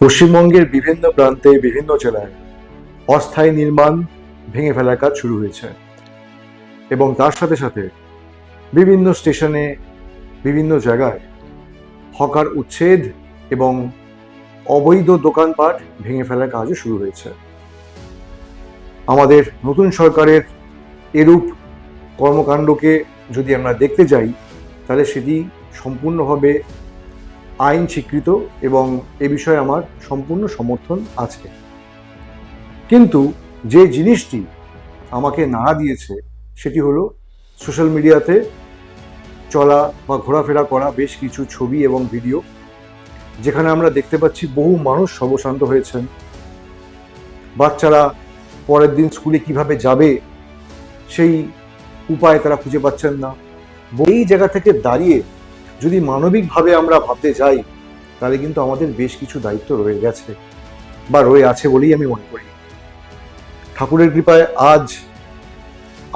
পশ্চিমবঙ্গের বিভিন্ন প্রান্তে বিভিন্ন জেলায় অস্থায়ী নির্মাণ ভেঙে ফেলার কাজ শুরু হয়েছে এবং তার সাথে সাথে বিভিন্ন স্টেশনে বিভিন্ন জায়গায় হকার উচ্ছেদ এবং অবৈধ দোকানপাট ভেঙে ফেলার কাজও শুরু হয়েছে। আমাদের নতুন সরকারের এরূপ কর্মকাণ্ডকে যদি আমরা দেখতে যাই তাহলে সেটি সম্পূর্ণভাবে আইন স্বীকৃত এবং এ বিষয়ে আমার সম্পূর্ণ সমর্থন আছে। কিন্তু যে জিনিসটি আমাকে নাড়া দিয়েছে সেটি হলো সোশ্যাল মিডিয়াতে চলা বা ঘোরাফেরা করা বেশ কিছু ছবি এবং ভিডিও, যেখানে আমরা দেখতে পাচ্ছি বহু মানুষ সর্বশান্ত হয়েছেন। বাচ্চারা পরের দিন স্কুলে কিভাবে যাবে সেই উপায় তারা খুঁজে পাচ্ছেন না। এই জায়গা থেকে দাঁড়িয়ে যদি মানবিকভাবে আমরা ভাবতে যাই তাহলে কিন্তু আমাদের বেশ কিছু দায়িত্ব রয়ে গেছে বা রয়ে আছে বলেই আমি মনে করি। ঠাকুরের কৃপায় আজ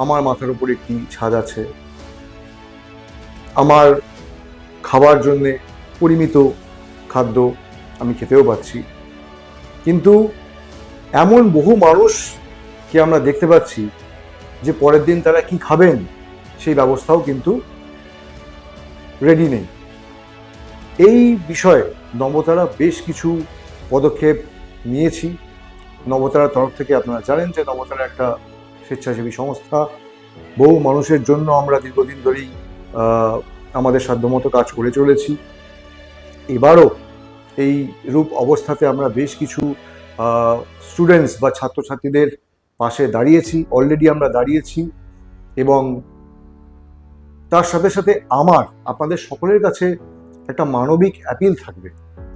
আমার মাথার উপর একটি ছাদ আছে, আমার খাবার জন্যে পরিমিত খাদ্য আমি খেতেও পাচ্ছি, কিন্তু এমন বহু মানুষকে আমরা দেখতে পাচ্ছি যে পরের দিন তারা কি খাবেন সেই ব্যবস্থাও কিন্তু রেডি নেই। এই বিষয়ে নবতারা বেশ কিছু পদক্ষেপ নিয়েছি। নবতারার তরফ থেকে আপনারা জানেন যে নবতারা একটা স্বেচ্ছাসেবী সংস্থা। বহু মানুষের জন্য আমরা দীর্ঘদিন ধরেই আমাদের সাধ্যমতো কাজ করে চলেছি। এবারও এই রূপ অবস্থাতে আমরা বেশ কিছু স্টুডেন্টস বা ছাত্রছাত্রীদের পাশে দাঁড়িয়েছি, অলরেডি আমরা দাঁড়িয়েছি। এবং তার সাথে সাথে আমার আপনাদের সকলের কাছে একটা মানবিক অ্যাপিল থাকবে।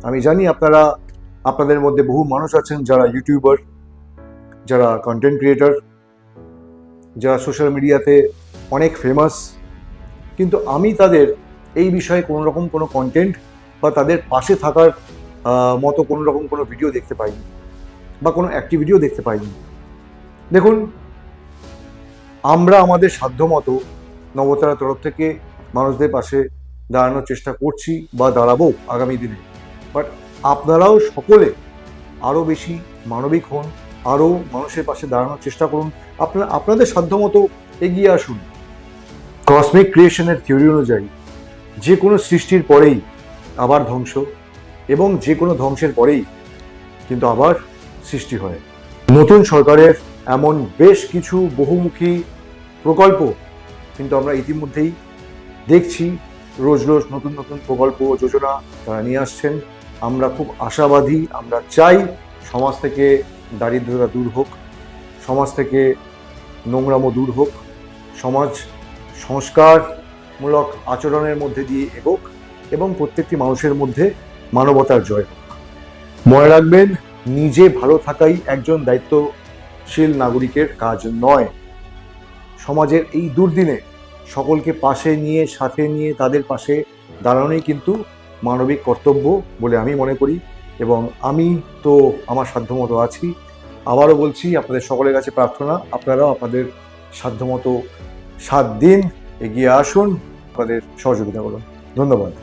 আমি জানি আপনাদের মধ্যে বহু মানুষ আছেন যারা ইউটিউবার, যারা কন্টেন্ট ক্রিয়েটর, যারা সোশ্যাল মিডিয়াতে অনেক ফেমাস, কিন্তু আমি তাদের এই বিষয়ে কোনো রকম কোনো কন্টেন্ট বা তাদের পাশে থাকার মতো কোনো রকম কোনো ভিডিও দেখতে পাইনি বা কোনো অ্যাক্টিভিটিও দেখতে পাইনি। দেখুন, আমরা আমাদের সাধ্যমতো নবতারার তরফ থেকে মানুষদের পাশে দাঁড়ানোর চেষ্টা করছি বা দাঁড়াবো আগামী দিনে। বাট আপনারাও সকলে আরও বেশি মানবিক হন, আরও মানুষের পাশে দাঁড়ানোর চেষ্টা করুন, আপনাদের সাধ্যমতো এগিয়ে আসুন। কসমিক ক্রিয়েশনের থিওরি অনুযায়ী যে কোনো সৃষ্টির পরেই আবার ধ্বংস এবং যে কোনো ধ্বংসের পরেই কিন্তু আবার সৃষ্টি হয়। নতুন সরকারের এমন বেশ কিছু বহুমুখী প্রকল্প কিন্তু আমরা ইতিমধ্যেই দেখছি। রোজ রোজ নতুন নতুন প্রকল্প যোজনা তারা নিয়ে আসছেন। আমরা খুব আশাবাদী। আমরা চাই সমাজ থেকে দারিদ্রতা দূর হোক, সমাজ থেকে নোংরামো দূর হোক, সমাজ সংস্কারমূলক আচরণের মধ্যে দিয়ে এগোক এবং প্রত্যেকটি মানুষের মধ্যে মানবতার জয় হোক। মনে রাখবেন, নিজে ভালো থাকাই একজন দায়িত্বশীল নাগরিকের কাজ নয়। সমাজের এই দুর্দিনে সকলকে পাশে নিয়ে, সাথে নিয়ে তাদের পাশে দাঁড়ানোই কিন্তু মানবিক কর্তব্য বলে আমি মনে করি এবং আমি তো আমার সাধ্যমতো আছি। আবারও বলছি, আপনাদের সকলের কাছে প্রার্থনা, আপনারাও আপনাদের সাধ্যমতো সাথ দিন, এগিয়ে আসুন, আপনাদের সহযোগিতা করুন। ধন্যবাদ।